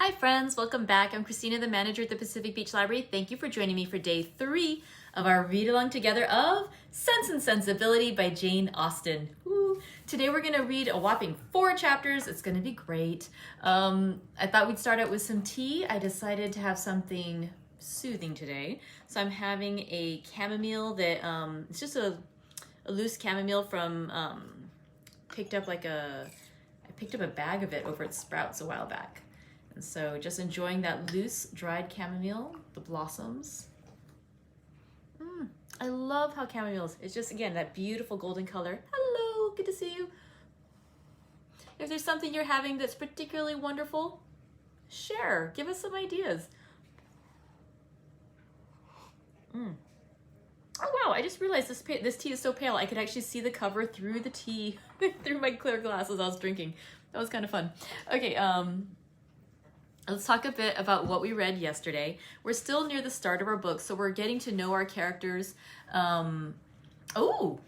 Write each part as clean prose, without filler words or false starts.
Hi friends, welcome back. I'm Christina, the manager at the Pacific Beach Library. Thank you for joining me for day 3 of our read-along together of Sense and Sensibility by Jane Austen. Woo. Today we're going to read a whopping 4 chapters. It's going to be great. I thought we'd start out with some tea. I decided to have something soothing today. So I'm having a chamomile that, it's just a loose chamomile from, I picked up a bag of it over at Sprouts a while back. And so just enjoying that loose, dried chamomile, the blossoms. I love how chamomiles, it's just, again, that beautiful golden color. Hello, good to see you. If there's something you're having that's particularly wonderful, share, give us some ideas. Oh wow, I just realized this tea is so pale, I could actually see the cover through the tea, through my clear glasses I was drinking. That was kind of fun. Okay, let's talk a bit about what we read yesterday. We're still near the start of our book, so we're getting to know our characters. Oh,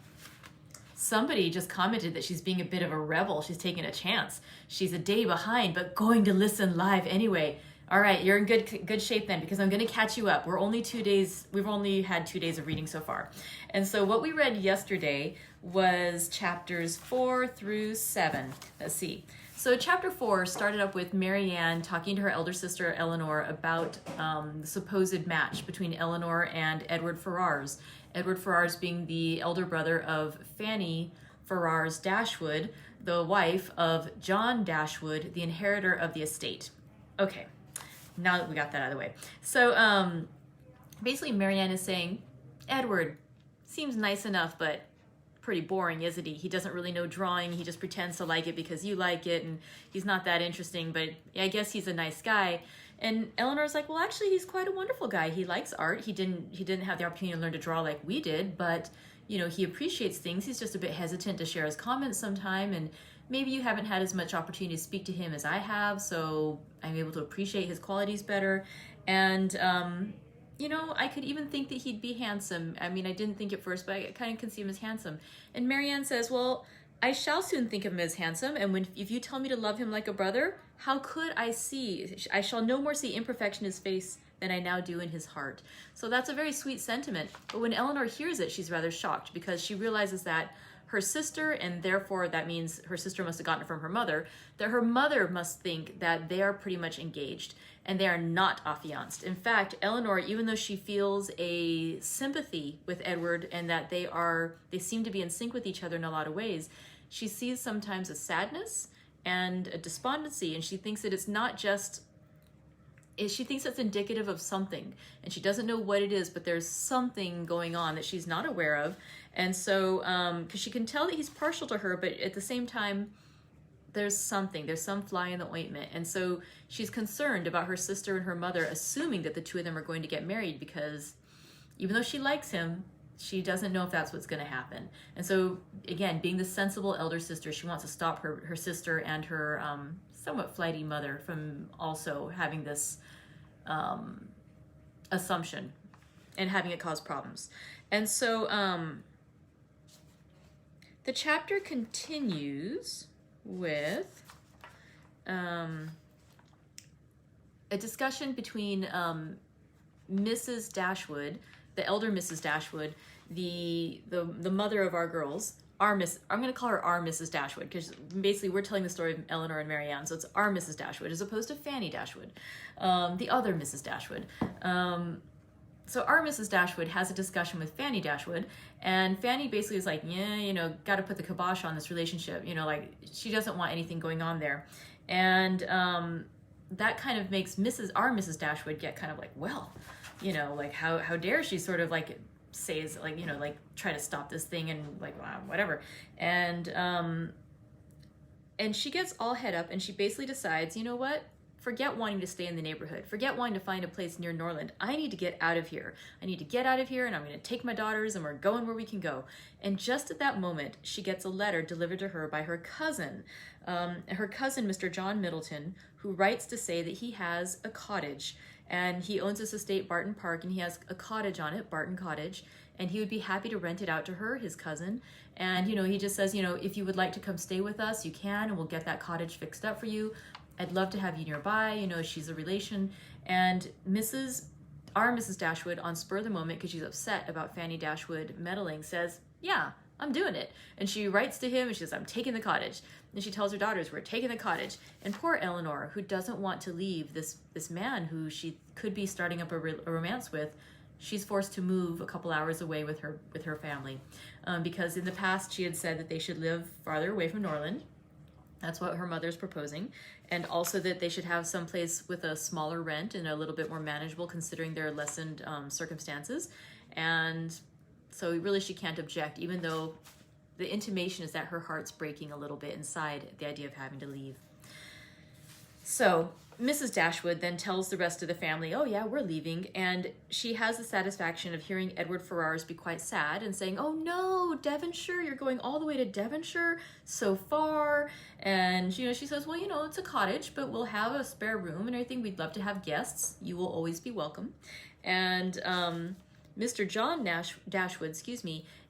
somebody just commented that she's being a bit of a rebel. She's taking a chance. She's a day behind, but going to listen live anyway. All right, you're in good shape then, because I'm going to catch you up. We've only had 2 days of reading so far. And so what we read yesterday was chapters 4 through 7. Let's see. So chapter 4 started up with Marianne talking to her elder sister Eleanor about the supposed match between Eleanor and Edward Ferrars. Edward Ferrars being the elder brother of Fanny Ferrars Dashwood, the wife of John Dashwood, the inheritor of the estate. Okay, now that we got that out of the way. So basically Marianne is saying, Edward seems nice enough, but pretty boring, isn't he? He doesn't really know drawing. He just pretends to like it because you like it, and he's not that interesting, but I guess he's a nice guy. And Eleanor's like, well, actually, he's quite a wonderful guy. He likes art. He didn't have the opportunity to learn to draw like we did, but you know, he appreciates things. He's just a bit hesitant to share his comments sometime, and maybe you haven't had as much opportunity to speak to him as I have, so I'm able to appreciate his qualities better. And you know, I could even think that he'd be handsome. I mean, I didn't think at first, but I kind of can see him as handsome. And Marianne says, well, I shall soon think of him as handsome, and if you tell me to love him like a brother, how could I see? I shall no more see imperfection in his face than I now do in his heart. So that's a very sweet sentiment. But when Eleanor hears it, she's rather shocked, because she realizes that her sister, and therefore that means her sister must have gotten it from her mother, that her mother must think that they are pretty much engaged, and they are not affianced. In fact, Eleanor, even though she feels a sympathy with Edward and that they seem to be in sync with each other in a lot of ways, she sees sometimes a sadness and a despondency, and she thinks that it's not just, she thinks it's indicative of something, and she doesn't know what it is, but there's something going on that she's not aware of. And so, because she can tell that he's partial to her, but at the same time, there's some fly in the ointment. And so she's concerned about her sister and her mother assuming that the two of them are going to get married, because even though she likes him, she doesn't know if that's what's going to happen. And so, again, being the sensible elder sister, she wants to stop her sister and her somewhat flighty mother from also having this assumption and having it cause problems. And so the chapter continues with a discussion between Mrs. Dashwood, the elder Mrs. Dashwood, the mother of our girls, I'm going to call her our Mrs. Dashwood, because basically we're telling the story of Eleanor and Marianne, so it's our Mrs. Dashwood as opposed to Fanny Dashwood, the other Mrs. Dashwood. So our Mrs. Dashwood has a discussion with Fanny Dashwood, and Fanny basically is like, yeah, you know, got to put the kibosh on this relationship, you know, like she doesn't want anything going on there. And that kind of makes our Mrs. Dashwood get kind of like, well, you know, like how dare she sort of like says, like, you know, like try to stop this thing and like whatever. And she gets all head up, and she basically decides, you know what? Forget wanting to stay in the neighborhood. Forget wanting to find a place near Norland. I need to get out of here. I need to get out of here, and I'm going to take my daughters, and we're going where we can go. And just at that moment, she gets a letter delivered to her by her cousin, Mr. John Middleton, who writes to say that he has a cottage, and he owns this estate, Barton Park, and he has a cottage on it, Barton Cottage, and he would be happy to rent it out to her, his cousin. And, you know, he just says, you know, if you would like to come stay with us, you can, and we'll get that cottage fixed up for you. I'd love to have you nearby. You know, she's a relation. And our Mrs. Dashwood, on spur of the moment, because she's upset about Fanny Dashwood meddling, says, yeah, I'm doing it. And she writes to him and she says, I'm taking the cottage. And she tells her daughters, we're taking the cottage. And poor Eleanor, who doesn't want to leave this man who she could be starting up a romance with, she's forced to move a couple hours away with her family. Because in the past she had said that they should live farther away from Norland. That's what her mother's proposing. And also that they should have some place with a smaller rent and a little bit more manageable considering their lessened circumstances. And so really she can't object, even though the intimation is that her heart's breaking a little bit inside at the idea of having to leave. So Mrs. Dashwood then tells the rest of the family, oh yeah, we're leaving. And she has the satisfaction of hearing Edward Ferrars be quite sad and saying, oh no, Devonshire, you're going all the way to Devonshire, so far. And you know, she says, well, you know, it's a cottage, but we'll have a spare room and everything. We'd love to have guests. You will always be welcome. And Mr. John Dashwood,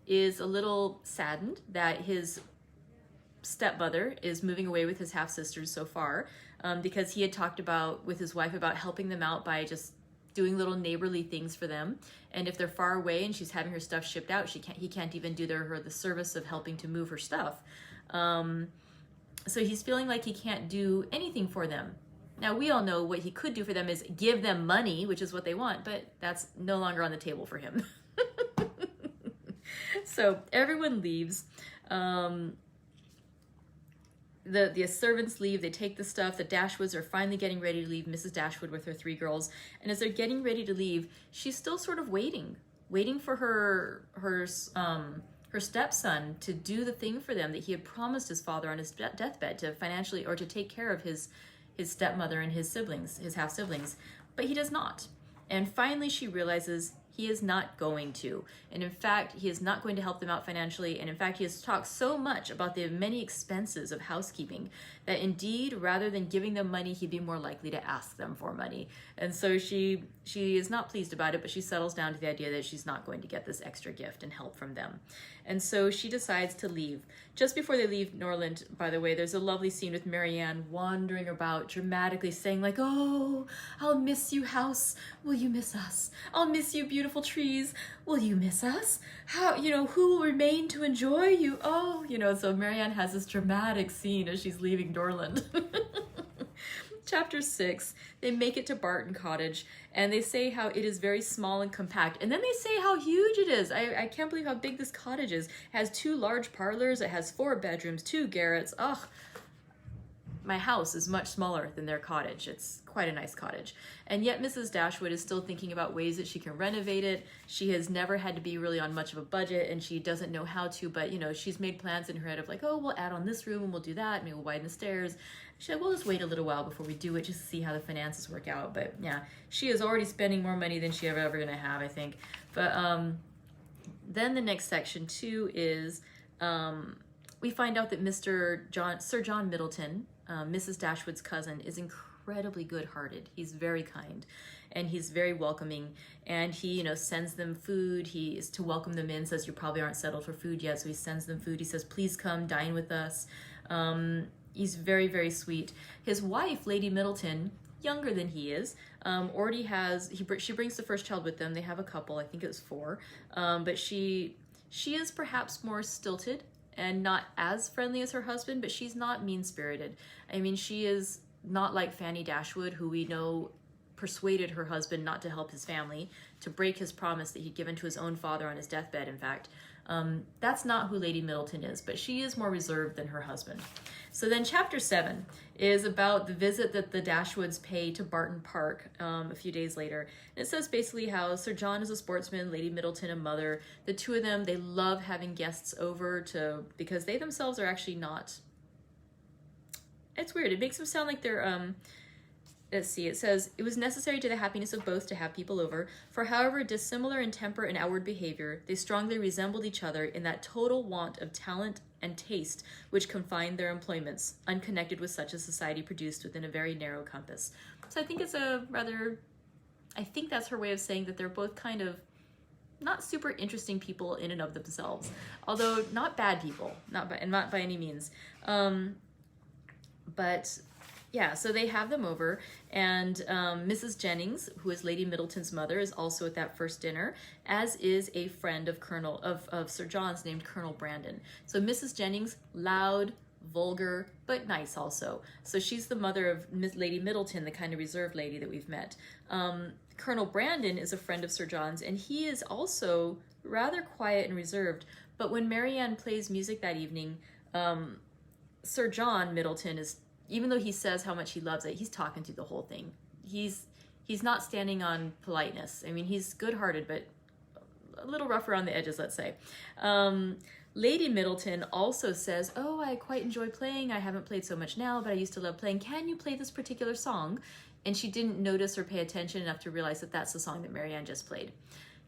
is a little saddened that his stepmother is moving away with his half-sisters so far, because he had talked about with his wife about helping them out by just doing little neighborly things for them. And if they're far away and she's having her stuff shipped out, he can't even do her the service of helping to move her stuff. So he's feeling like he can't do anything for them. Now, we all know what he could do for them is give them money, which is what they want, but that's no longer on the table for him. So everyone leaves. The servants leave. They take the stuff. The Dashwoods are finally getting ready to leave. Mrs. Dashwood with her 3 girls. And as they're getting ready to leave, she's still sort of waiting for her stepson to do the thing for them that he had promised his father on his deathbed, to financially or to take care of his stepmother and his siblings, his half siblings. But he does not. And finally she realizes he is not going to. And in fact, he is not going to help them out financially. And in fact, he has talked so much about the many expenses of housekeeping that indeed, rather than giving them money, he'd be more likely to ask them for money. And so she is not pleased about it, but she settles down to the idea that she's not going to get this extra gift and help from them. And so she decides to leave. Just before they leave Norland, by the way, there's a lovely scene with Marianne wandering about, dramatically saying like, oh, I'll miss you, house. Will you miss us? I'll miss you, beautiful trees. Will you miss us? How, you know, who will remain to enjoy you? Oh, you know, so Marianne has this dramatic scene as she's leaving Norland. Chapter 6, they make it to Barton Cottage, and they say how it is very small and compact. And then they say how huge it is. I can't believe how big this cottage is. It has 2 large parlors. It has 4 bedrooms, 2 garrets. Ugh. My house is much smaller than their cottage. It's quite a nice cottage. And yet Mrs. Dashwood is still thinking about ways that she can renovate it. She has never had to be really on much of a budget, and she doesn't know how to, but you know, she's made plans in her head of like, oh, we'll add on this room and we'll do that, maybe we'll widen the stairs. She said, we'll just wait a little while before we do it just to see how the finances work out. But yeah, she is already spending more money than she ever gonna have, I think. But then the next section too is we find out that Sir John Middleton, Mrs. Dashwood's cousin, is incredibly good-hearted. He's very kind, and he's very welcoming, and he, you know, sends them food. He is to welcome them in, says you probably aren't settled for food yet, so he sends them food. He says, please come dine with us. He's very, very sweet. His wife, Lady Middleton, younger than he is, already has, she brings the first child with them. They have a couple, I think it was 4, but she is perhaps more stilted and not as friendly as her husband, but she's not mean-spirited. I mean, she is not like Fanny Dashwood, who we know persuaded her husband not to help his family, to break his promise that he'd given to his own father on his deathbed, in fact. That's not who Lady Middleton is, but she is more reserved than her husband. So then chapter 7 is about the visit that the Dashwoods pay to Barton Park a few days later. And it says basically how Sir John is a sportsman, Lady Middleton a mother. The two of them, they love having guests over because they themselves are actually not. It's weird. It makes them sound like they're let's see, it says, it was necessary to the happiness of both to have people over, for however dissimilar in temper and outward behavior, they strongly resembled each other in that total want of talent and taste which confined their employments, unconnected with such a society produced within a very narrow compass. So I think it's I think that's her way of saying that they're both kind of not super interesting people in and of themselves, although not bad people, not by any means. But Yeah, so they have them over, and Mrs. Jennings, who is Lady Middleton's mother, is also at that first dinner, as is a friend of Sir John's named Colonel Brandon. So Mrs. Jennings, loud, vulgar, but nice also. So she's the mother of Lady Middleton, the kind of reserved lady that we've met. Colonel Brandon is a friend of Sir John's, and he is also rather quiet and reserved. But when Marianne plays music that evening, Sir John Middleton is, even though he says how much he loves it, he's talking through the whole thing. He's not standing on politeness. I mean, he's good-hearted, but a little rougher on the edges, let's say. Lady Middleton also says, oh, I quite enjoy playing. I haven't played so much now, but I used to love playing. Can you play this particular song? And she didn't notice or pay attention enough to realize that that's the song that Marianne just played.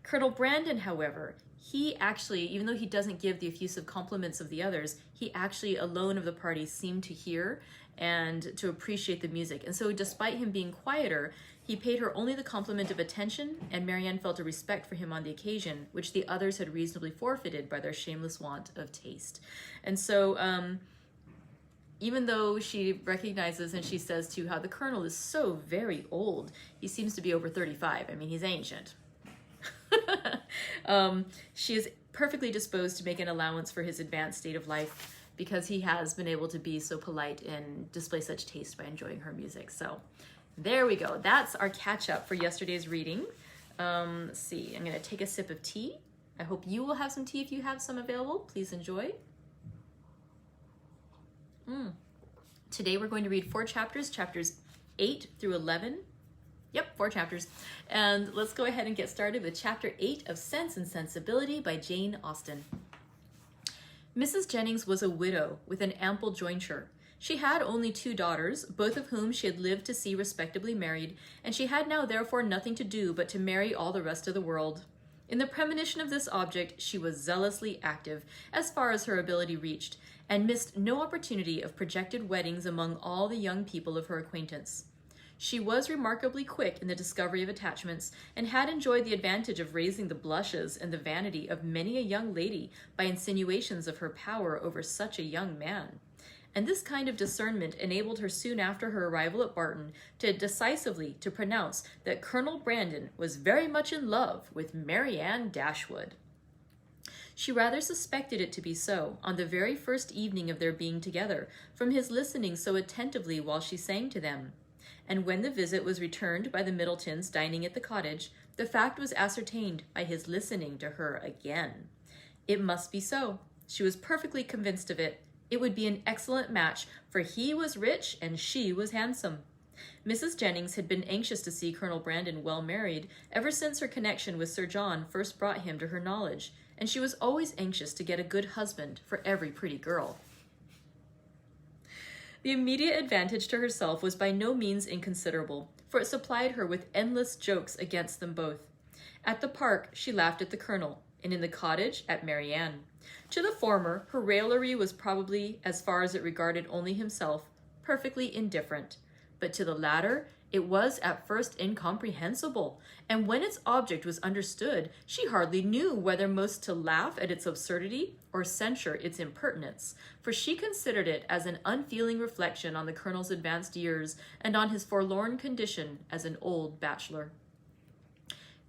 Colonel Brandon, however, he actually, even though he doesn't give the effusive compliments of the others, he actually, alone of the party, seemed to hear and to appreciate the music. And so despite him being quieter, he paid her only the compliment of attention, and Marianne felt a respect for him on the occasion, which the others had reasonably forfeited by their shameless want of taste. And so even though she recognizes and she says too how the colonel is so very old, he seems to be over 35. I mean, he's ancient. She is perfectly disposed to make an allowance for his advanced state of life because he has been able to be so polite and display such taste by enjoying her music. So there we go. That's our catch up for yesterday's reading. Let's see. I'm going to take a sip of tea. I hope you will have some tea if you have some available. Please enjoy. Today we're going to read 4 chapters, chapters 8 through 11. Yep, 4 chapters. And let's go ahead and get started with chapter 8 of Sense and Sensibility by Jane Austen. Mrs. Jennings was a widow with an ample jointure. She had only 2 daughters, both of whom she had lived to see respectably married, and she had now therefore nothing to do but to marry all the rest of the world. In the premonition of this object, she was zealously active, as far as her ability reached, and missed no opportunity of projected weddings among all the young people of her acquaintance. She was remarkably quick in the discovery of attachments, and had enjoyed the advantage of raising the blushes and the vanity of many a young lady by insinuations of her power over such a young man. And this kind of discernment enabled her soon after her arrival at Barton to decisively to pronounce that Colonel Brandon was very much in love with Marianne Dashwood. She rather suspected it to be so on the very first evening of their being together, from his listening so attentively while she sang to them. And when the visit was returned by the Middletons dining at the cottage, the fact was ascertained by his listening to her again. It must be so. She was perfectly convinced of it. It would be an excellent match, for he was rich and she was handsome. Mrs. Jennings had been anxious to see Colonel Brandon well married ever since her connection with Sir John first brought him to her knowledge, and she was always anxious to get a good husband for every pretty girl. The immediate advantage to herself was by no means inconsiderable, for it supplied her with endless jokes against them both. At the park, she laughed at the colonel, and in the cottage, at Marianne. To the former, her raillery was probably, as far as it regarded only himself, perfectly indifferent. But to the latter, it was at first incomprehensible, and when its object was understood, she hardly knew whether most to laugh at its absurdity or censure its impertinence, for she considered it as an unfeeling reflection on the colonel's advanced years and on his forlorn condition as an old bachelor.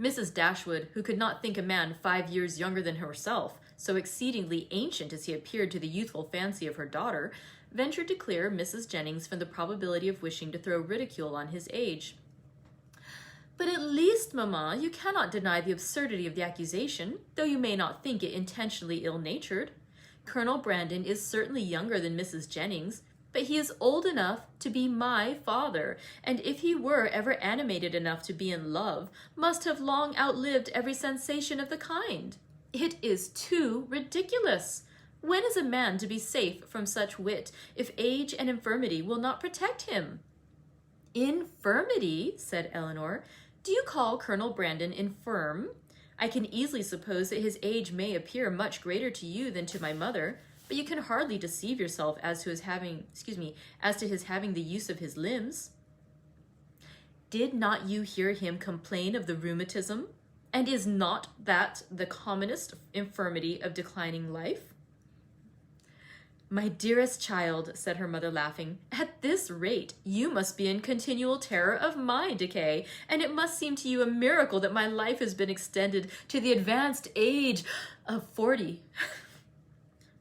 Mrs. Dashwood, who could not think a man 5 years younger than herself, so exceedingly ancient as he appeared to the youthful fancy of her daughter, ventured to clear Mrs. Jennings from the probability of wishing to throw ridicule on his age. "But at least, mamma, you cannot deny the absurdity of the accusation, though you may not think it intentionally ill-natured. Colonel Brandon is certainly younger than Mrs. Jennings, but he is old enough to be my father, and if he were ever animated enough to be in love, must have long outlived every sensation of the kind. It is too ridiculous. When is a man to be safe from such wit, if age and infirmity will not protect him?" "Infirmity?" said Eleanor. "Do you call Colonel Brandon infirm? I can easily suppose that his age may appear much greater to you than to my mother, but you can hardly deceive yourself as to his having the use of his limbs. Did not you hear him complain of the rheumatism? And is not that the commonest infirmity of declining life?" "My dearest child," said her mother, laughing, "at this rate you must be in continual terror of my decay, and it must seem to you a miracle that my life has been extended to the advanced age of 40.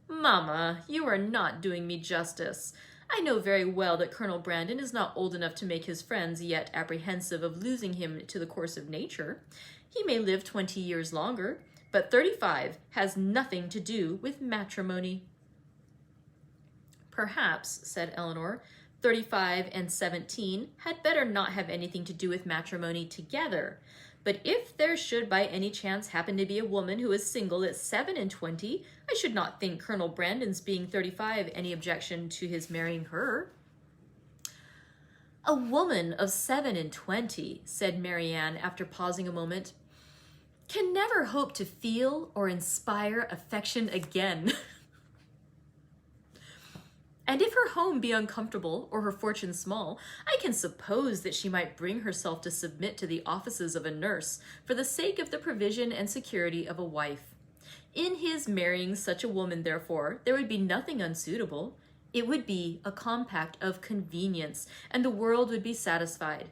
Mamma, you are not doing me justice. I know very well that Colonel Brandon is not old enough to make his friends yet apprehensive of losing him to the course of nature. He may live 20 years longer, but 35 has nothing to do with matrimony." "Perhaps," said Eleanor, 35 and 17 had better not have anything to do with matrimony together. But if there should by any chance happen to be a woman who is single at 27, I should not think Colonel Brandon's being 35 any objection to his marrying her." "A woman of 27, said Marianne after pausing a moment, "can never hope to feel or inspire affection again." "And if her home be uncomfortable or her fortune small, I can suppose that she might bring herself to submit to the offices of a nurse for the sake of the provision and security of a wife. In his marrying such a woman, therefore, there would be nothing unsuitable. It would be a compact of convenience, and the world would be satisfied.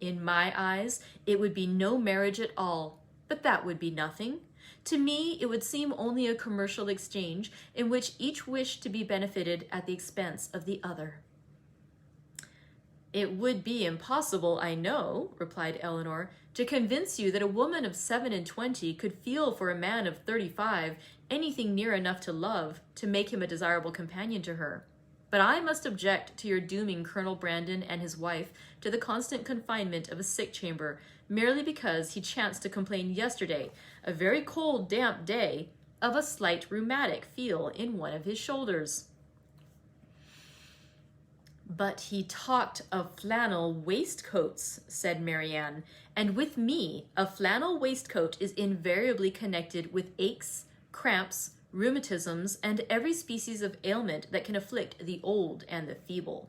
In my eyes, it would be no marriage at all, but that would be nothing. To me, it would seem only a commercial exchange in which each wished to be benefited at the expense of the other." "It would be impossible, I know," replied Eleanor, "to convince you that a woman of 27 could feel for a man of 35 anything near enough to love to make him a desirable companion to her. But I must object to your dooming Colonel Brandon and his wife to the constant confinement of a sick chamber, merely because he chanced to complain yesterday, a very cold, damp day, of a slight rheumatic feel in one of his shoulders." "But he talked of flannel waistcoats," said Marianne, "and with me a flannel waistcoat is invariably connected with aches, cramps, rheumatisms, and every species of ailment that can afflict the old and the feeble."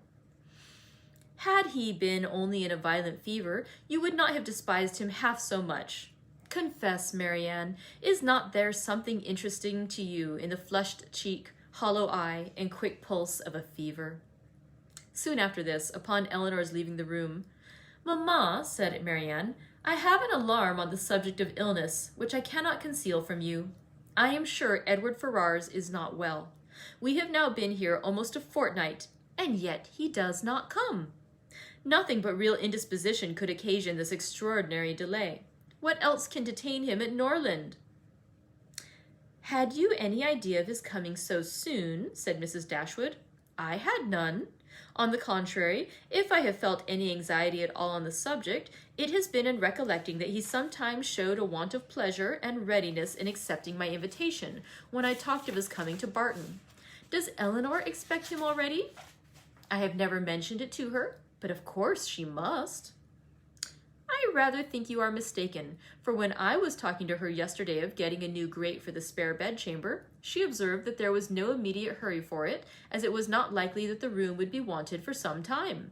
"Had he been only in a violent fever, you would not have despised him half so much. Confess, Marianne, is not there something interesting to you in the flushed cheek, hollow eye, and quick pulse of a fever?" Soon after this, upon Eleanor's leaving the room, "Mamma," said Marianne, "I have an alarm on the subject of illness, which I cannot conceal from you. I am sure Edward Ferrars is not well. We have now been here almost a fortnight, and yet he does not come. Nothing but real indisposition could occasion this extraordinary delay. What else can detain him at Norland?" "Had you any idea of his coming so soon?" said Mrs. Dashwood. "I had none. On the contrary, if I have felt any anxiety at all on the subject, it has been in recollecting that he sometimes showed a want of pleasure and readiness in accepting my invitation when I talked of his coming to Barton. Does Eleanor expect him already? I have never mentioned it to her, but of course she must." "I rather think you are mistaken, for when I was talking to her yesterday of getting a new grate for the spare bedchamber, she observed that there was no immediate hurry for it, as it was not likely that the room would be wanted for some time."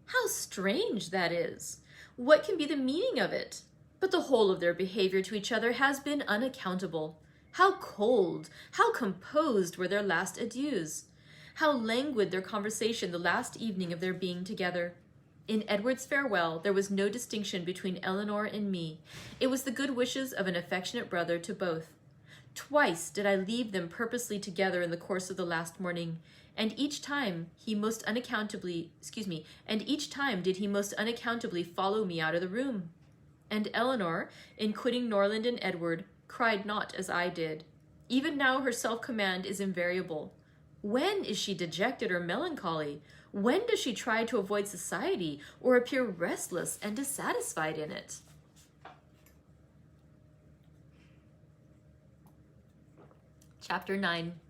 "How strange that is! What can be the meaning of it? But the whole of their behavior to each other has been unaccountable. How cold, how composed were their last adieus! How languid their conversation the last evening of their being together! In Edward's farewell, there was no distinction between Eleanor and me. It was the good wishes of an affectionate brother to both. Twice did I leave them purposely together in the course of the last morning, and each time did he most unaccountably follow me out of the room. And Eleanor, in quitting Norland and Edward, cried not as I did. Even now her self-command is invariable. When is she dejected or melancholy? When does she try to avoid society or appear restless and dissatisfied in it? Chapter 9.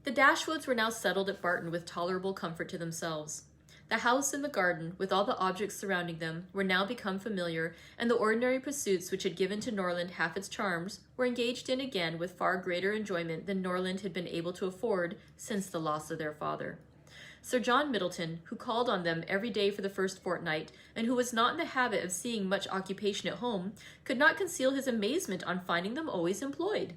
The Dashwoods were now settled at Barton with tolerable comfort to themselves. The house and the garden, with all the objects surrounding them, were now become familiar, and the ordinary pursuits which had given to Norland half its charms were engaged in again with far greater enjoyment than Norland had been able to afford since the loss of their father. Sir John Middleton, who called on them every day for the first fortnight, and who was not in the habit of seeing much occupation at home, could not conceal his amazement on finding them always employed.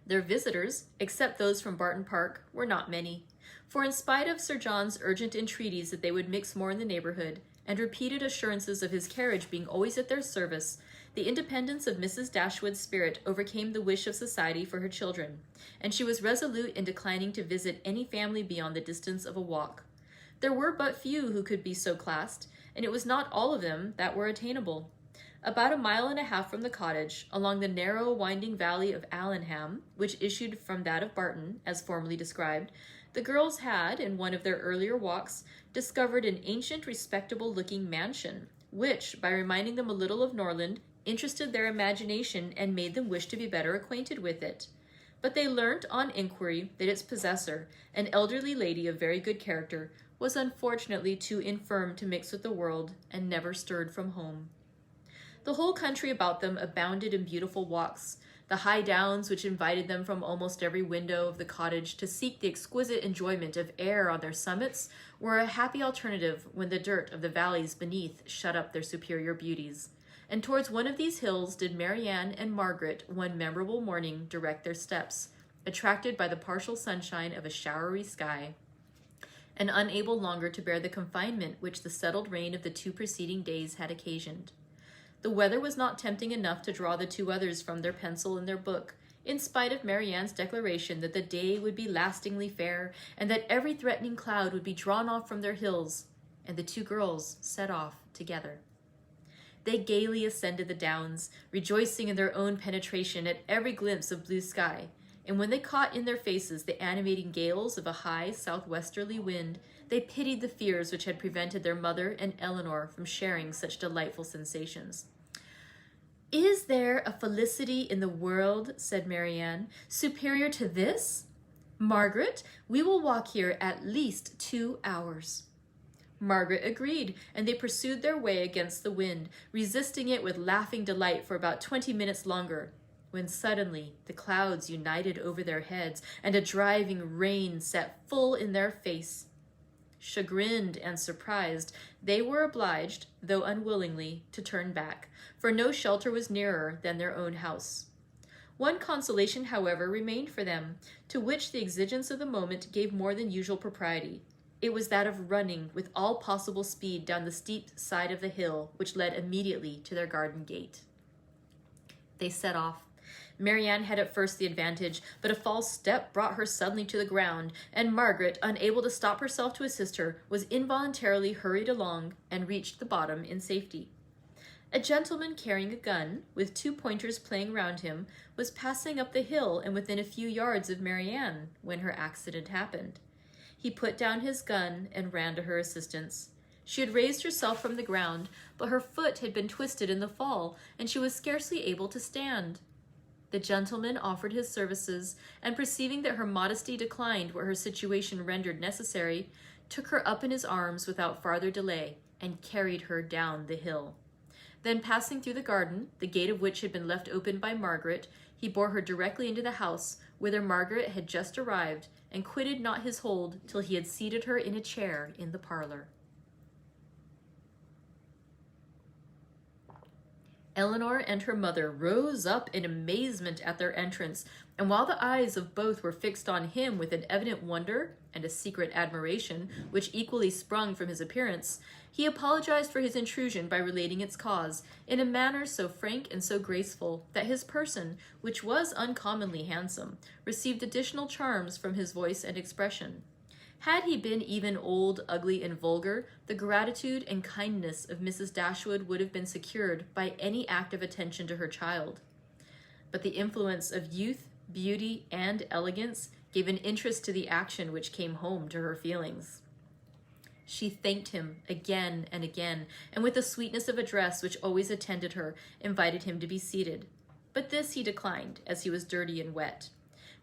Their visitors, except those from Barton Park, were not many, for in spite of Sir John's urgent entreaties that they would mix more in the neighborhood, and repeated assurances of his carriage being always at their service, the independence of Mrs. Dashwood's spirit overcame the wish of society for her children, and she was resolute in declining to visit any family beyond the distance of a walk. There were but few who could be so classed, and it was not all of them that were attainable. About 1.5 miles from the cottage, along the narrow, winding valley of Allenham, which issued from that of Barton, as formerly described, the girls had, in one of their earlier walks, discovered an ancient, respectable-looking mansion, which, by reminding them a little of Norland, interested their imagination and made them wish to be better acquainted with it. But they learnt on inquiry that its possessor, an elderly lady of very good character, was unfortunately too infirm to mix with the world, and never stirred from home. The whole country about them abounded in beautiful walks. The high downs which invited them from almost every window of the cottage to seek the exquisite enjoyment of air on their summits were a happy alternative when the dirt of the valleys beneath shut up their superior beauties. And towards one of these hills did Marianne and Margaret one memorable morning direct their steps, attracted by the partial sunshine of a showery sky, and unable longer to bear the confinement which the settled rain of the 2 preceding days had occasioned. The weather was not tempting enough to draw the 2 others from their pencil and their book, in spite of Marianne's declaration that the day would be lastingly fair, and that every threatening cloud would be drawn off from their hills, and the 2 girls set off together. They gaily ascended the downs, rejoicing in their own penetration at every glimpse of blue sky, and when they caught in their faces the animating gales of a high southwesterly wind, they pitied the fears which had prevented their mother and Eleanor from sharing such delightful sensations. "Is there a felicity in the world," said Marianne, "superior to this? Margaret, we will walk here at least 2 hours." Margaret agreed, and they pursued their way against the wind, resisting it with laughing delight for about 20 minutes longer, when suddenly the clouds united over their heads, and a driving rain set full in their face. Chagrined and surprised, they were obliged, though unwillingly, to turn back, for no shelter was nearer than their own house. One consolation, however, remained for them, to which the exigence of the moment gave more than usual propriety. It was that of running with all possible speed down the steep side of the hill which led immediately to their garden gate. They set off. Marianne had at first the advantage, but a false step brought her suddenly to the ground, and Margaret, unable to stop herself to assist her, was involuntarily hurried along and reached the bottom in safety. A gentleman carrying a gun, with 2 pointers playing round him, was passing up the hill and within a few yards of Marianne when her accident happened. He put down his gun and ran to her assistance. She had raised herself from the ground, but her foot had been twisted in the fall, and she was scarcely able to stand. The gentleman offered his services, and perceiving that her modesty declined where her situation rendered necessary, took her up in his arms without farther delay, and carried her down the hill. Then passing through the garden, the gate of which had been left open by Margaret, he bore her directly into the house, whither Margaret had just arrived, and quitted not his hold till he had seated her in a chair in the parlor. Eleanor and her mother rose up in amazement at their entrance, and while the eyes of both were fixed on him with an evident wonder and a secret admiration, which equally sprung from his appearance, he apologized for his intrusion by relating its cause, in a manner so frank and so graceful that his person, which was uncommonly handsome, received additional charms from his voice and expression. Had he been even old, ugly, and vulgar, the gratitude and kindness of Mrs. Dashwood would have been secured by any act of attention to her child. But the influence of youth, beauty, and elegance gave an interest to the action which came home to her feelings. She thanked him again and again, and with the sweetness of address which always attended her, invited him to be seated. But this he declined, as he was dirty and wet.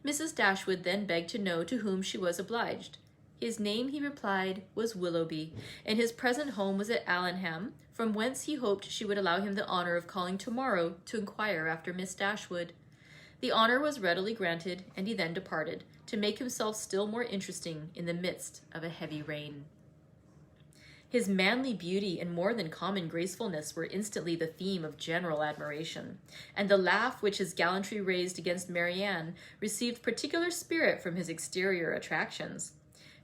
Mrs. Dashwood then begged to know to whom she was obliged. His name, he replied, was Willoughby, and his present home was at Allenham, from whence he hoped she would allow him the honor of calling tomorrow to inquire after Miss Dashwood. The honor was readily granted, and he then departed, to make himself still more interesting in the midst of a heavy rain. His manly beauty and more than common gracefulness were instantly the theme of general admiration, and the laugh which his gallantry raised against Marianne received particular spirit from his exterior attractions.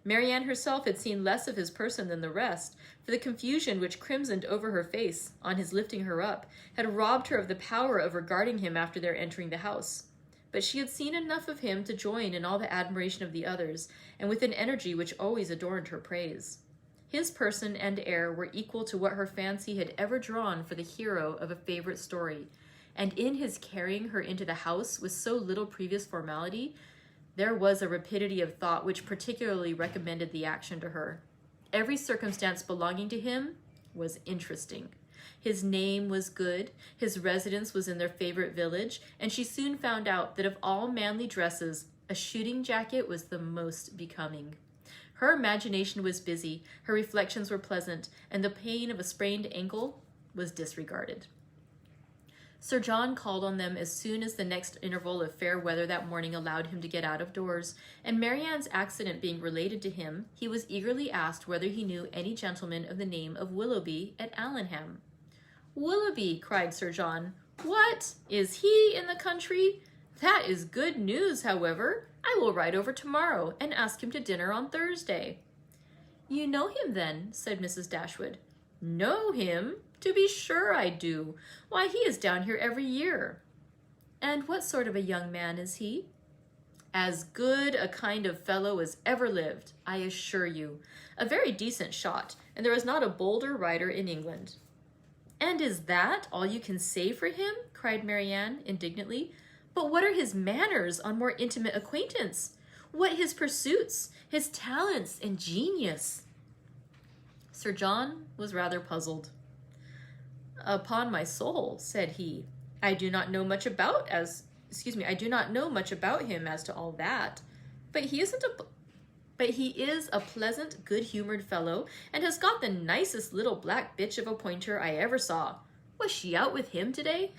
Marianne herself had seen less of his person than the rest, for the confusion which crimsoned over her face on his lifting her up had robbed her of the power of regarding him after their entering the house. But she had seen enough of him to join in all the admiration of the others, and with an energy which always adorned her praise. His person and air were equal to what her fancy had ever drawn for the hero of a favorite story, and in his carrying her into the house with so little previous formality, there was a rapidity of thought which particularly recommended the action to her. Every circumstance belonging to him was interesting. His name was good, his residence was in their favorite village, and she soon found out that of all manly dresses, a shooting jacket was the most becoming. Her imagination was busy, her reflections were pleasant, and the pain of a sprained ankle was disregarded. Sir John called on them as soon as the next interval of fair weather that morning allowed him to get out of doors, and Marianne's accident being related to him, he was eagerly asked whether he knew any gentleman of the name of Willoughby at Allenham. "Willoughby!" cried Sir John. "What? Is he in the country? That is good news, however. I will ride over tomorrow and ask him to dinner on Thursday." "You know him, then?" said Mrs. Dashwood. "Know him? To be sure I do. Why, he is down here every year." "And what sort of a young man is he?" "As good a kind of fellow as ever lived, I assure you. A very decent shot, and there is not a bolder rider in England." "And is that all you can say for him?" cried Marianne indignantly. "But what are his manners on more intimate acquaintance? What his pursuits, his talents and genius?" Sir John was rather puzzled. "Upon my soul," said he, I do not know much about him as to all that. But he is a pleasant, good-humored fellow, and has got the nicest little black bitch of a pointer I ever saw. Was she out with him today?"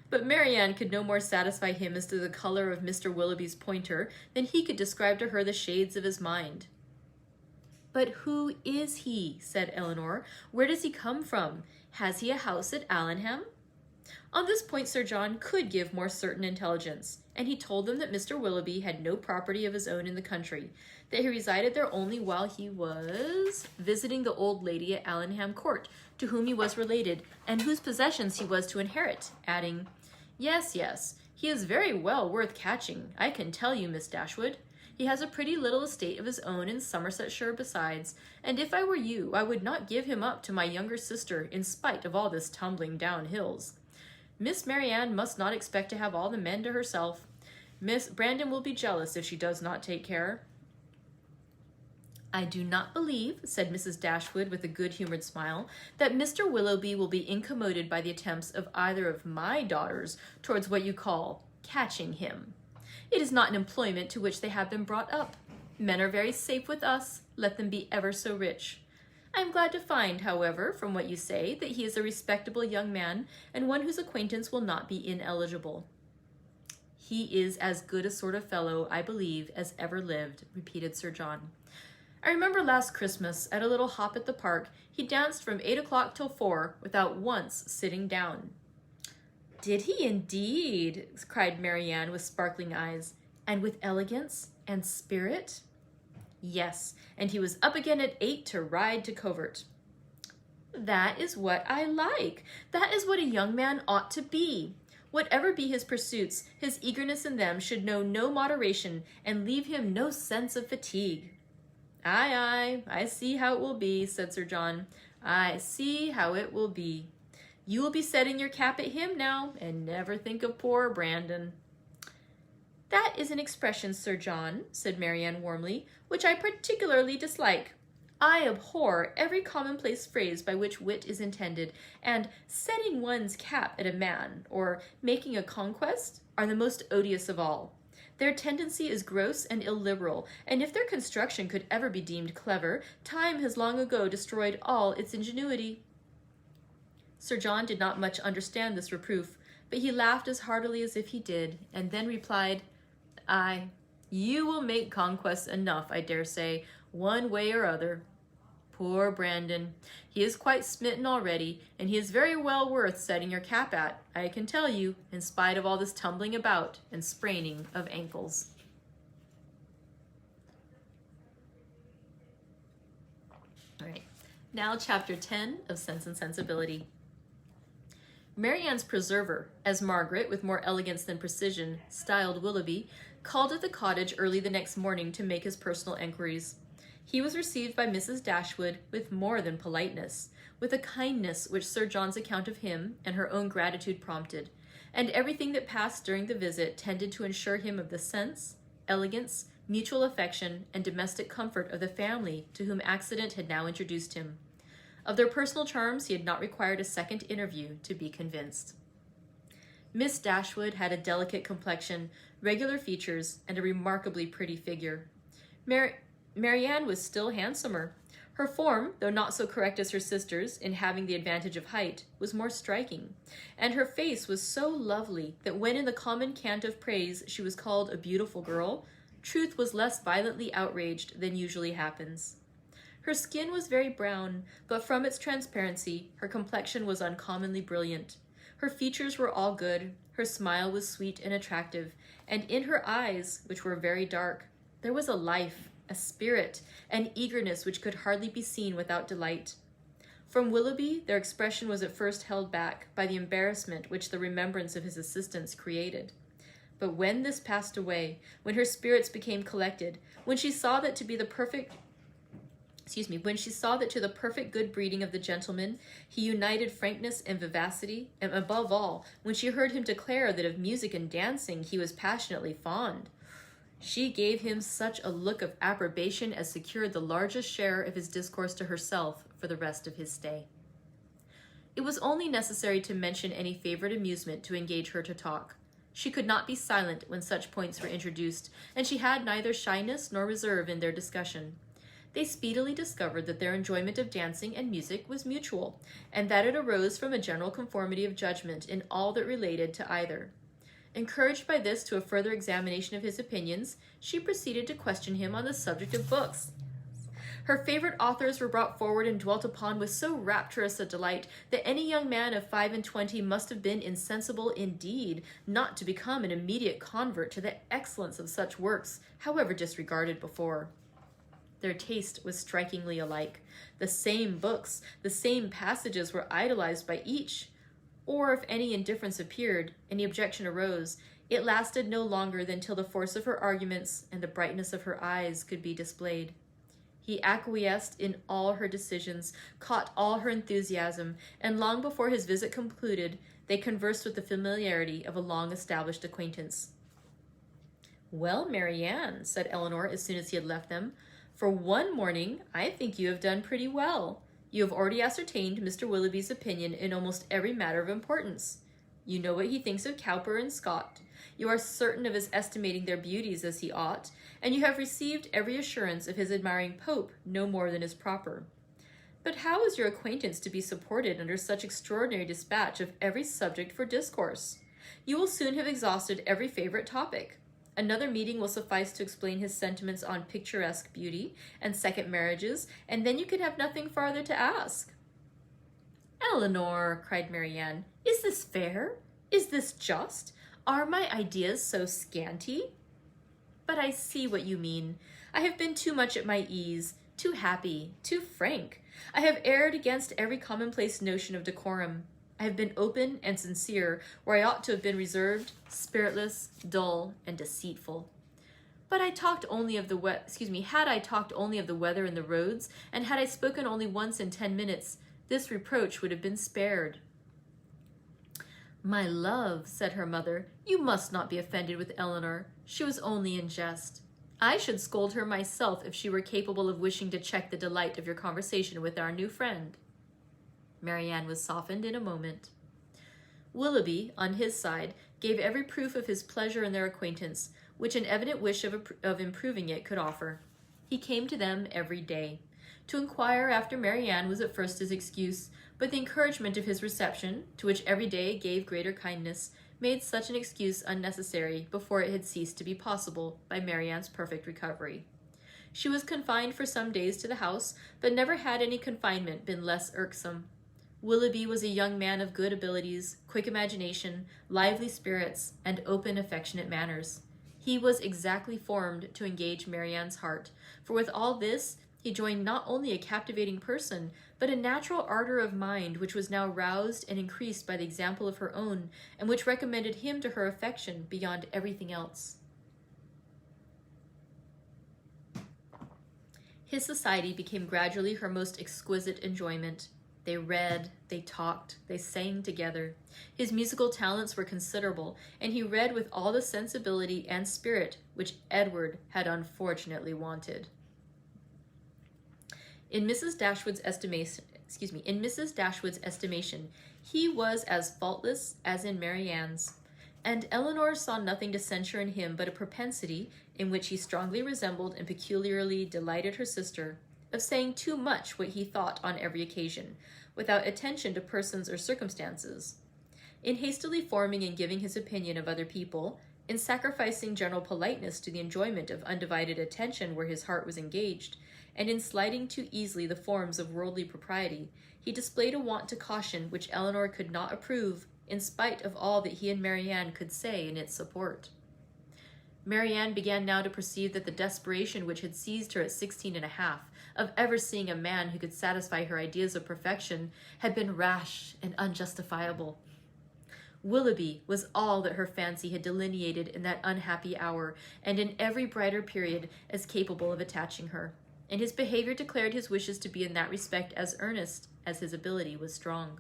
But Marianne could no more satisfy him as to the color of Mr. Willoughby's pointer than he could describe to her the shades of his mind. "But who is he?" said Eleanor. "Where does he come from? Has he a house at Allenham?" On this point Sir John could give more certain intelligence, and he told them that Mr. Willoughby had no property of his own in the country, that he resided there only while he was visiting the old lady at Allenham Court, to whom he was related, and whose possessions he was to inherit, adding, Yes, he is very well worth catching, I can tell you, Miss Dashwood. He has a pretty little estate of his own in Somersetshire besides, and if I were you, I would not give him up to my younger sister in spite of all this tumbling down hills. Miss Marianne must not expect to have all the men to herself. Miss Brandon will be jealous if she does not take care." "I do not believe," said Mrs. Dashwood with a good-humored smile, "that Mr. Willoughby will be incommoded by the attempts of either of my daughters towards what you call catching him. It is not an employment to which they have been brought up. Men are very safe with us, let them be ever so rich. I am glad to find, however, from what you say, that he is a respectable young man, and one whose acquaintance will not be ineligible." "He is as good a sort of fellow, I believe, as ever lived," repeated Sir John. "I remember last Christmas, at a little hop at the park, he danced from 8 o'clock till 4, without once sitting down." "Did he indeed?" cried Marianne with sparkling eyes. "And with elegance and spirit?" "Yes, and he was up again at 8 to ride to covert." "That is what I like. That is what a young man ought to be. Whatever be his pursuits, his eagerness in them should know no moderation and leave him no sense of fatigue." Aye, I see how it will be," said Sir John. "I see how it will be. You will be setting your cap at him now, and never think of poor Brandon." "That is an expression, Sir John," said Marianne warmly, "which I particularly dislike. I abhor every commonplace phrase by which wit is intended, and setting one's cap at a man, or making a conquest, are the most odious of all. Their tendency is gross and illiberal, and if their construction could ever be deemed clever, time has long ago destroyed all its ingenuity." Sir John did not much understand this reproof, but he laughed as heartily as if he did, and then replied, "Aye, you will make conquests enough, I dare say, one way or other. Poor Brandon. He is quite smitten already, and he is very well worth setting your cap at, I can tell you, in spite of all this tumbling about and spraining of ankles. All right, now chapter 10 of Sense and Sensibility. Marianne's preserver, as Margaret, with more elegance than precision, styled Willoughby, called at the cottage early the next morning to make his personal enquiries. He was received by Mrs. Dashwood with more than politeness, with a kindness which Sir John's account of him and her own gratitude prompted, and everything that passed during the visit tended to assure him of the sense, elegance, mutual affection, and domestic comfort of the family to whom accident had now introduced him. Of their personal charms he had not required a second interview to be convinced. Miss Dashwood had a delicate complexion, regular features, and a remarkably pretty figure. Marianne was still handsomer. Her form, though not so correct as her sister's in having the advantage of height, was more striking, and her face was so lovely that when in the common cant of praise she was called a beautiful girl, truth was less violently outraged than usually happens. Her skin was very brown, but from its transparency, her complexion was uncommonly brilliant. Her features were all good, her smile was sweet and attractive, and in her eyes, which were very dark, there was a life, a spirit, an eagerness which could hardly be seen without delight. From Willoughby, their expression was at first held back by the embarrassment which the remembrance of his assistance created. But when this passed away, when her spirits became collected, when she saw that to the perfect good breeding of the gentleman, he united frankness and vivacity, and above all, when she heard him declare that of music and dancing he was passionately fond, she gave him such a look of approbation as secured the largest share of his discourse to herself for the rest of his stay. It was only necessary to mention any favorite amusement to engage her to talk. She could not be silent when such points were introduced, and she had neither shyness nor reserve in their discussion. They speedily discovered that their enjoyment of dancing and music was mutual, and that it arose from a general conformity of judgment in all that related to either. Encouraged by this to a further examination of his opinions, she proceeded to question him on the subject of books. Her favorite authors were brought forward and dwelt upon with so rapturous a delight that any young man of 25 must have been insensible indeed not to become an immediate convert to the excellence of such works, however disregarded before. Their taste was strikingly alike. The same books, the same passages were idolized by each, or if any indifference appeared, any objection arose, it lasted no longer than till the force of her arguments and the brightness of her eyes could be displayed. He acquiesced in all her decisions, caught all her enthusiasm, and long before his visit concluded, they conversed with the familiarity of a long-established acquaintance. "Well, Marianne," said Eleanor as soon as he had left them, "for one morning, I think you have done pretty well. You have already ascertained Mr. Willoughby's opinion in almost every matter of importance. You know what he thinks of Cowper and Scott. You are certain of his estimating their beauties as he ought, and you have received every assurance of his admiring Pope no more than is proper. But how is your acquaintance to be supported under such extraordinary dispatch of every subject for discourse? You will soon have exhausted every favorite topic. Another meeting will suffice to explain his sentiments on picturesque beauty and second marriages, and then you can have nothing farther to ask." "Eleanor," cried Marianne, "is this fair? Is this just? Are my ideas so scanty?" "But I see what you mean. I have been too much at my ease, too happy, too frank. I have erred against every commonplace notion of decorum. I have been open and sincere where I ought to have been reserved, spiritless, dull, and deceitful. But I talked only of the had I talked only of the weather and the roads, and had I spoken only once in 10 minutes, this reproach would have been spared." "My love," said her mother, "you must not be offended with Eleanor. She was only in jest. I should scold her myself if she were capable of wishing to check the delight of your conversation with our new friend." Marianne was softened in a moment. Willoughby, on his side, gave every proof of his pleasure in their acquaintance, which an evident wish of improving it could offer. He came to them every day. To inquire after Marianne was at first his excuse, but the encouragement of his reception, to which every day gave greater kindness, made such an excuse unnecessary before it had ceased to be possible by Marianne's perfect recovery. She was confined for some days to the house, but never had any confinement been less irksome. Willoughby was a young man of good abilities, quick imagination, lively spirits, and open, affectionate manners. He was exactly formed to engage Marianne's heart, for with all this, he joined not only a captivating person, but a natural ardor of mind which was now roused and increased by the example of her own, and which recommended him to her affection beyond everything else. His society became gradually her most exquisite enjoyment. They read, they talked, they sang together. His musical talents were considerable, and he read with all the sensibility and spirit which Edward had unfortunately wanted. In Mrs. Dashwood's estimation, he was as faultless as in Marianne's, and Eleanor saw nothing to censure in him but a propensity, in which he strongly resembled and peculiarly delighted her sister, of saying too much what he thought on every occasion, without attention to persons or circumstances. In hastily forming and giving his opinion of other people, in sacrificing general politeness to the enjoyment of undivided attention where his heart was engaged, and in sliding too easily the forms of worldly propriety, he displayed a want to caution which Eleanor could not approve, in spite of all that he and Marianne could say in its support. Marianne began now to perceive that the desperation which had seized her at 16 and a half, of ever seeing a man who could satisfy her ideas of perfection, had been rash and unjustifiable. Willoughby was all that her fancy had delineated in that unhappy hour, and in every brighter period as capable of attaching her, and his behavior declared his wishes to be in that respect as earnest as his ability was strong.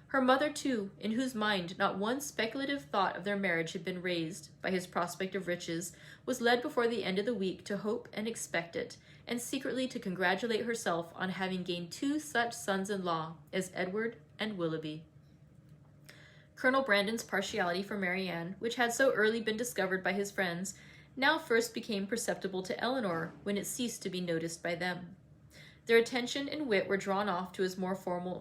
Her mother, too, in whose mind not one speculative thought of their marriage had been raised by his prospect of riches, was led before the end of the week to hope and expect it, and secretly to congratulate herself on having gained two such sons-in-law as Edward and Willoughby. Colonel Brandon's partiality for Marianne, which had so early been discovered by his friends, now first became perceptible to Eleanor when it ceased to be noticed by them. Their attention and wit were drawn off to his more fortunate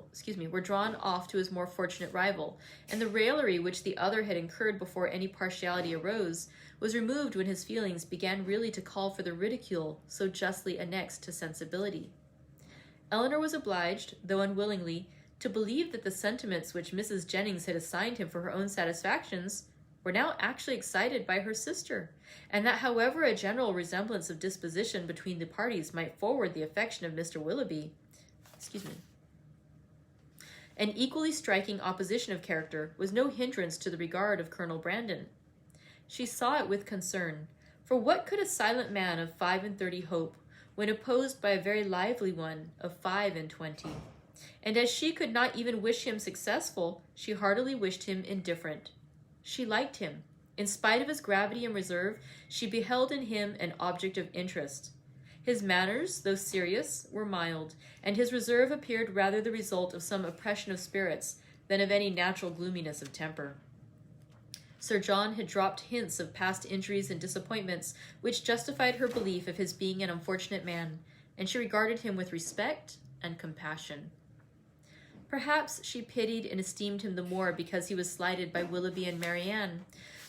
rival, and the raillery which the other had incurred before any partiality arose was removed when his feelings began really to call for the ridicule so justly annexed to sensibility. Eleanor was obliged, though unwillingly, to believe that the sentiments which Mrs. Jennings had assigned him for her own satisfactions were now actually excited by her sister, and that however a general resemblance of disposition between the parties might forward the affection of Mr. Willoughby, an equally striking opposition of character was no hindrance to the regard of Colonel Brandon. She saw it with concern, for what could a silent man of 35 hope, when opposed by a very lively one of 25? And as she could not even wish him successful, she heartily wished him indifferent. She liked him. In spite of his gravity and reserve, she beheld in him an object of interest. His manners, though serious, were mild, and his reserve appeared rather the result of some oppression of spirits than of any natural gloominess of temper. Sir John had dropped hints of past injuries and disappointments which justified her belief of his being an unfortunate man, and she regarded him with respect and compassion. Perhaps she pitied and esteemed him the more because he was slighted by Willoughby and Marianne,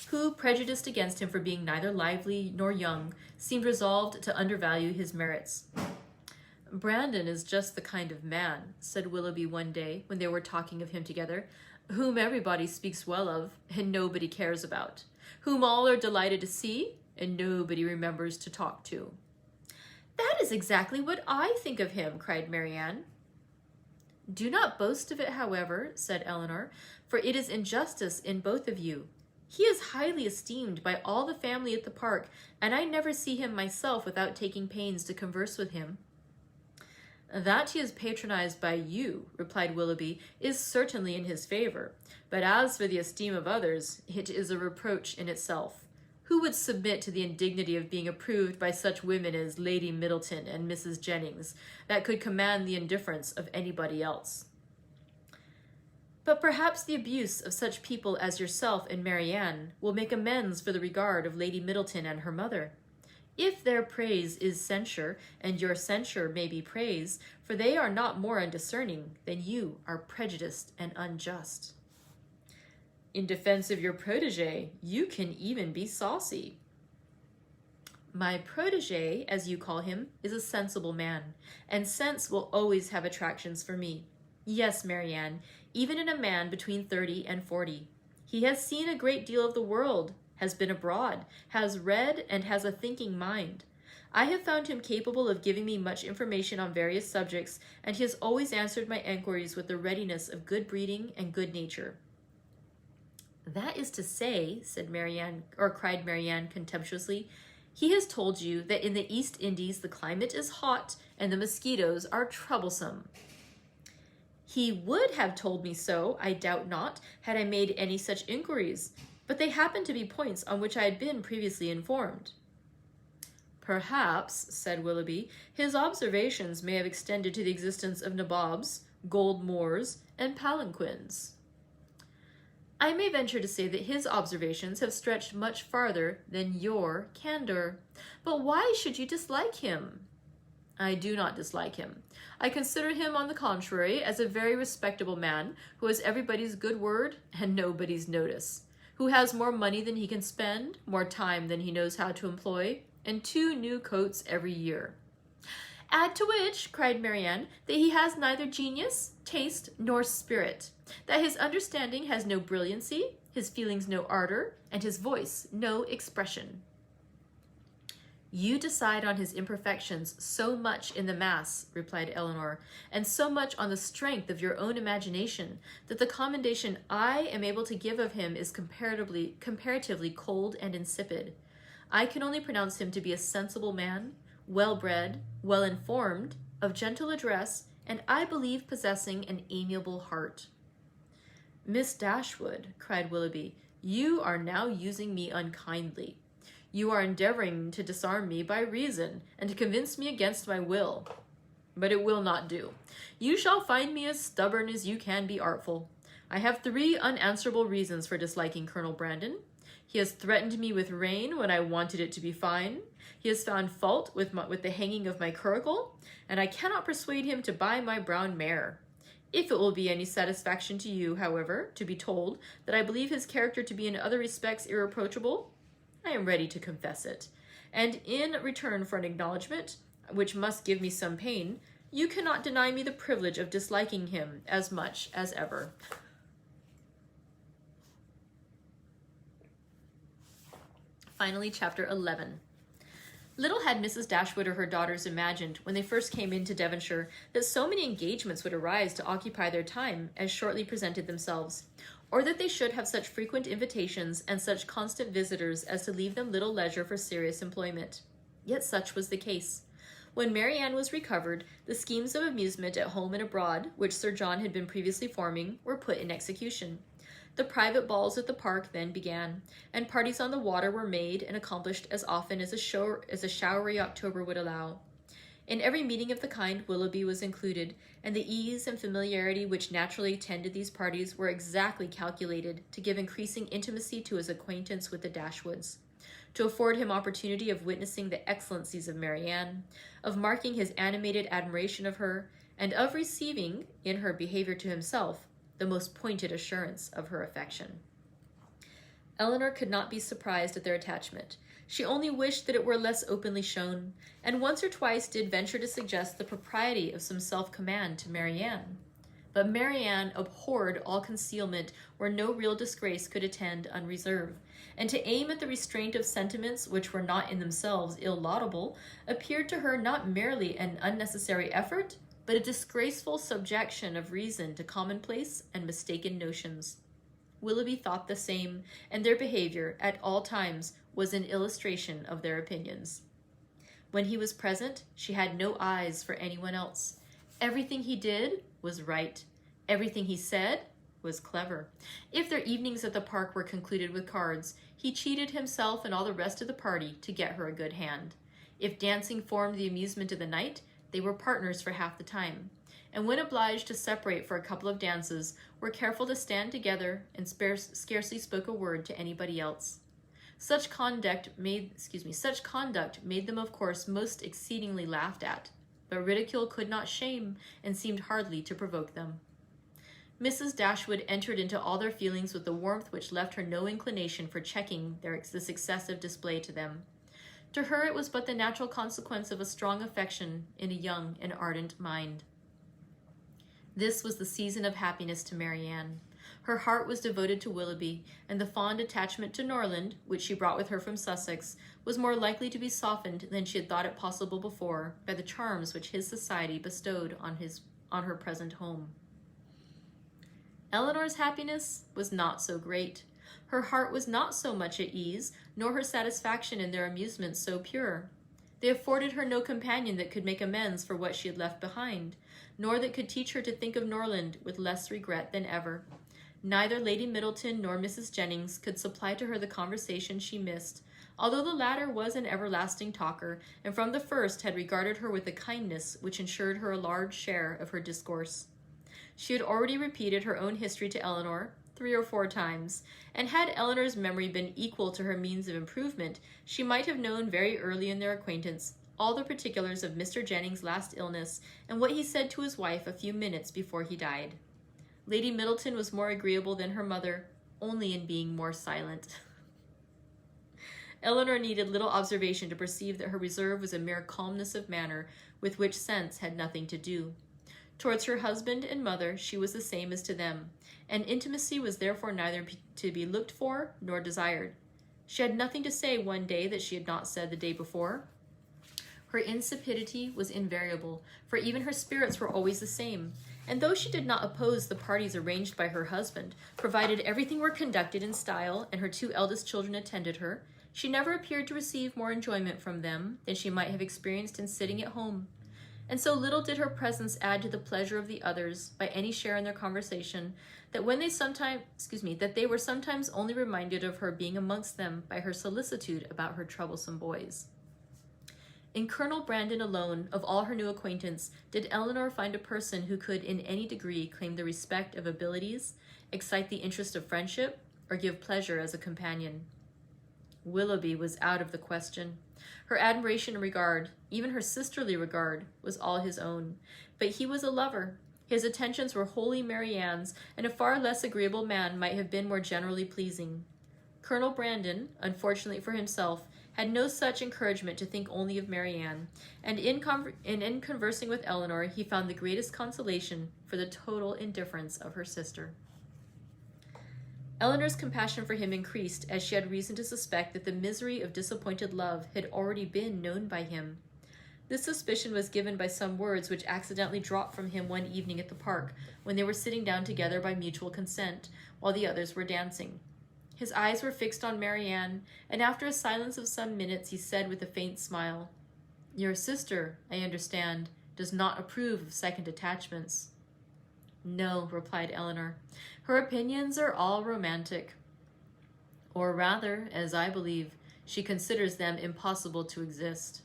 who, prejudiced against him for being neither lively nor young, seemed resolved to undervalue his merits. "Brandon is just the kind of man," said Willoughby one day when they were talking of him together, "whom everybody speaks well of and nobody cares about, whom all are delighted to see and nobody remembers to talk to." "That is exactly what I think of him," cried Marianne. "Do not boast of it, however," said Eleanor, "for it is injustice in both of you. He is highly esteemed by all the family at the park, and I never see him myself without taking pains to converse with him." "That he is patronized by you," replied Willoughby, "is certainly in his favor, but as for the esteem of others, it is a reproach in itself. Who would submit to the indignity of being approved by such women as Lady Middleton and Mrs. Jennings, that could command the indifference of anybody else?" "But perhaps the abuse of such people as yourself and Marianne will make amends for the regard of Lady Middleton and her mother. If their praise is censure, and your censure may be praise, for they are not more undiscerning than you are prejudiced and unjust." "In defense of your protégé, you can even be saucy." My protege, as you call him, is a sensible man, and sense will always have attractions for me. Yes, Marianne, even in a man between 30 and 40. He has seen a great deal of the world, has been abroad, has read, and has a thinking mind. I have found him capable of giving me much information on various subjects, and he has always answered my enquiries with the readiness of good breeding and good nature. That is to say, cried Marianne contemptuously, he has told you that in the East Indies the climate is hot and the mosquitoes are troublesome. He would have told me so, I doubt not, had I made any such inquiries, but they happened to be points on which I had been previously informed. Perhaps, said Willoughby, his observations may have extended to the existence of nabobs, gold moors, and palanquins. I may venture to say that his observations have stretched much farther than your candor. But why should you dislike him? I do not dislike him. I consider him, on the contrary, as a very respectable man who has everybody's good word and nobody's notice, who has more money than he can spend, more time than he knows how to employ, and 2 new coats every year. Add to which, cried Marianne, that he has neither genius, taste, nor spirit, that his understanding has no brilliancy, his feelings no ardor, and his voice no expression. You decide on his imperfections so much in the mass, replied Eleanor, and so much on the strength of your own imagination, that the commendation I am able to give of him is comparatively cold and insipid. I can only pronounce him to be a sensible man, well-bred, well-informed, of gentle address, and I believe possessing an amiable heart. Miss Dashwood, cried Willoughby, you are now using me unkindly. You are endeavoring to disarm me by reason, and to convince me against my will. But it will not do. You shall find me as stubborn as you can be artful. I have 3 unanswerable reasons for disliking Colonel Brandon. He has threatened me with rain when I wanted it to be fine. He has found fault with the hanging of my curricle, and I cannot persuade him to buy my brown mare. If it will be any satisfaction to you, however, to be told that I believe his character to be in other respects irreproachable, I am ready to confess it. And in return for an acknowledgment, which must give me some pain, you cannot deny me the privilege of disliking him as much as ever. Finally, chapter 11. Little had Mrs. Dashwood or her daughters imagined, when they first came into Devonshire, that so many engagements would arise to occupy their time as shortly presented themselves, or that they should have such frequent invitations and such constant visitors as to leave them little leisure for serious employment. Yet such was the case. When Marianne was recovered, the schemes of amusement at home and abroad, which Sir John had been previously forming, were put in execution. The private balls at the park then began, and parties on the water were made and accomplished as often as a showery October would allow. In every meeting of the kind Willoughby was included, and the ease and familiarity which naturally attended these parties were exactly calculated to give increasing intimacy to his acquaintance with the Dashwoods, to afford him opportunity of witnessing the excellencies of Marianne, of marking his animated admiration of her, and of receiving, in her behavior to himself, the most pointed assurance of her affection. Eleanor could not be surprised at their attachment. She only wished that it were less openly shown, and once or twice did venture to suggest the propriety of some self-command to Marianne. But Marianne abhorred all concealment where no real disgrace could attend unreserve, and to aim at the restraint of sentiments which were not in themselves ill-laudable appeared to her not merely an unnecessary effort, but a disgraceful subjection of reason to commonplace and mistaken notions. Willoughby thought the same, and their behavior, at all times, was an illustration of their opinions. When he was present, she had no eyes for anyone else. Everything he did was right. Everything he said was clever. If their evenings at the park were concluded with cards, he cheated himself and all the rest of the party to get her a good hand. If dancing formed the amusement of the night, they were partners for half the time, and when obliged to separate for a couple of dances, were careful to stand together and scarcely spoke a word to anybody else. Such conduct made them, of course, most exceedingly laughed at, but ridicule could not shame, and seemed hardly to provoke them. Mrs. Dashwood entered into all their feelings with a warmth which left her no inclination for checking this excessive display to them. To her it was but the natural consequence of a strong affection in a young and ardent mind. This was the season of happiness to Marianne. Her heart was devoted to Willoughby, and the fond attachment to Norland, which she brought with her from Sussex, was more likely to be softened than she had thought it possible before by the charms which his society bestowed on her present home. Eleanor's happiness was not so great. Her heart was not so much at ease, nor her satisfaction in their amusements so pure. They afforded her no companion that could make amends for what she had left behind, nor that could teach her to think of Norland with less regret than ever. Neither Lady Middleton nor Mrs. Jennings could supply to her the conversation she missed, although the latter was an everlasting talker, and from the first had regarded her with a kindness which ensured her a large share of her discourse. She had already repeated her own history to Eleanor 3 or 4 times, and had Eleanor's memory been equal to her means of improvement, she might have known very early in their acquaintance all the particulars of Mr. Jennings' last illness and what he said to his wife a few minutes before he died. Lady Middleton was more agreeable than her mother, only in being more silent. Eleanor needed little observation to perceive that her reserve was a mere calmness of manner with which sense had nothing to do. Towards her husband and mother she was the same as to them, and intimacy was therefore neither to be looked for nor desired. She had nothing to say one day that she had not said the day before. Her insipidity was invariable, for even her spirits were always the same, and though she did not oppose the parties arranged by her husband, provided everything were conducted in style and her 2 eldest children attended her, she never appeared to receive more enjoyment from them than she might have experienced in sitting at home. And so little did her presence add to the pleasure of the others by any share in their conversation, that they were sometimes only reminded of her being amongst them by her solicitude about her troublesome boys. In Colonel Brandon alone, of all her new acquaintance, did Eleanor find a person who could in any degree claim the respect of abilities, excite the interest of friendship, or give pleasure as a companion. Willoughby was out of the question. Her admiration and regard, even her sisterly regard, was all his own. But he was a lover. His attentions were wholly Marianne's, and a far less agreeable man might have been more generally pleasing. Colonel Brandon, unfortunately for himself, had no such encouragement to think only of Marianne, and in conversing with Eleanor he found the greatest consolation for the total indifference of her sister. Eleanor's compassion for him increased as she had reason to suspect that the misery of disappointed love had already been known by him. This suspicion was given by some words which accidentally dropped from him one evening at the park, when they were sitting down together by mutual consent, while the others were dancing. His eyes were fixed on Marianne, and after a silence of some minutes he said with a faint smile, "Your sister, I understand, does not approve of second attachments." "No," replied Eleanor. "Her opinions are all romantic. Or rather, as I believe, she considers them impossible to exist."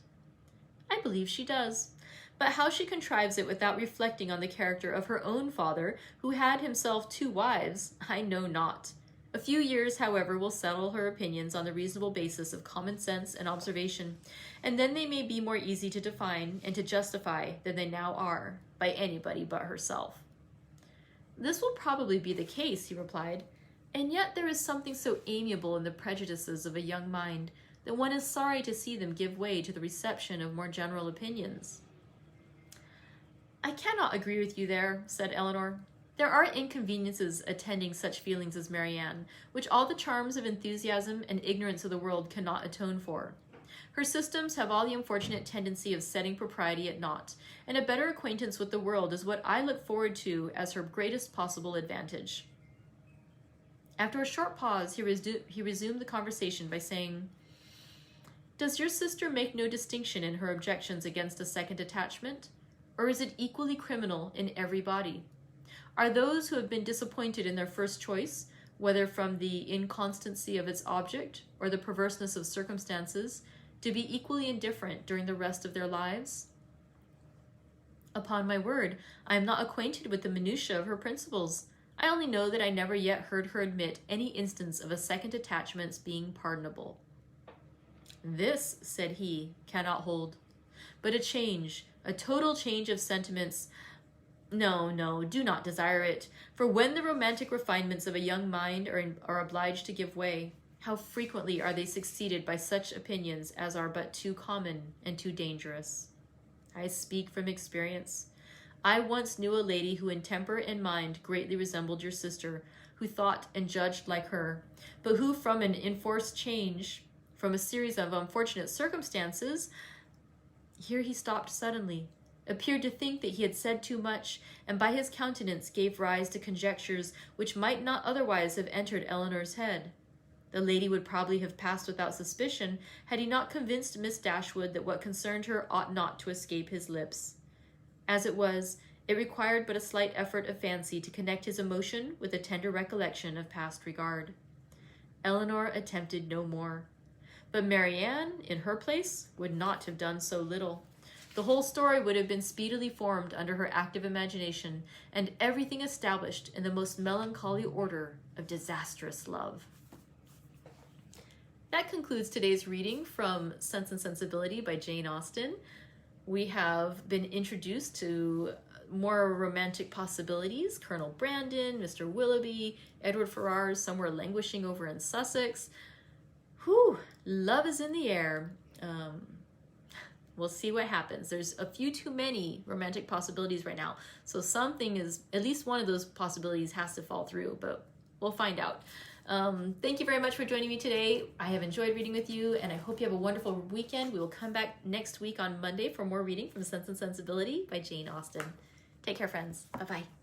"I believe she does. But how she contrives it without reflecting on the character of her own father, who had himself 2 wives, I know not. A few years, however, will settle her opinions on the reasonable basis of common sense and observation, and then they may be more easy to define and to justify than they now are by anybody but herself." "This will probably be the case," he replied, "and yet there is something so amiable in the prejudices of a young mind that one is sorry to see them give way to the reception of more general opinions." "I cannot agree with you there," said Eleanor. "There are inconveniences attending such feelings as Marianne, which all the charms of enthusiasm and ignorance of the world cannot atone for. Her systems have all the unfortunate tendency of setting propriety at naught, and a better acquaintance with the world is what I look forward to as her greatest possible advantage." After a short pause, he resumed the conversation by saying, "Does your sister make no distinction in her objections against a second attachment, or is it equally criminal in every body? Are those who have been disappointed in their first choice, whether from the inconstancy of its object or the perverseness of circumstances, to be equally indifferent during the rest of their lives?" "Upon my word, I am not acquainted with the minutiae of her principles. I only know that I never yet heard her admit any instance of a second attachment's being pardonable." "This," said he, "cannot hold. But a total change of sentiments, no, do not desire it, for when the romantic refinements of a young mind are obliged to give way, How frequently are they succeeded by such opinions as are but too common and too dangerous? I speak from experience. I once knew a lady who in temper and mind greatly resembled your sister, who thought and judged like her, but who from an enforced change, from a series of unfortunate circumstances, here he stopped suddenly, appeared to think that he had said too much, and by his countenance gave rise to conjectures which might not otherwise have entered Eleanor's head. The lady would probably have passed without suspicion had he not convinced Miss Dashwood that what concerned her ought not to escape his lips. As it was, it required but a slight effort of fancy to connect his emotion with a tender recollection of past regard. Eleanor attempted no more. But Marianne, in her place, would not have done so little. The whole story would have been speedily formed under her active imagination, and everything established in the most melancholy order of disastrous love. That concludes today's reading from Sense and Sensibility by Jane Austen. We have been introduced to more romantic possibilities. Colonel Brandon, Mr. Willoughby, Edward Ferrars, somewhere languishing over in Sussex. Whew, love is in the air. We'll see what happens. There's a few too many romantic possibilities right now. So something is, at least one of those possibilities has to fall through, but we'll find out. Thank you very much for joining me today. I have enjoyed reading with you, and I hope you have a wonderful weekend. We will come back next week on Monday for more reading from Sense and Sensibility by Jane Austen. Take care, friends. Bye-bye.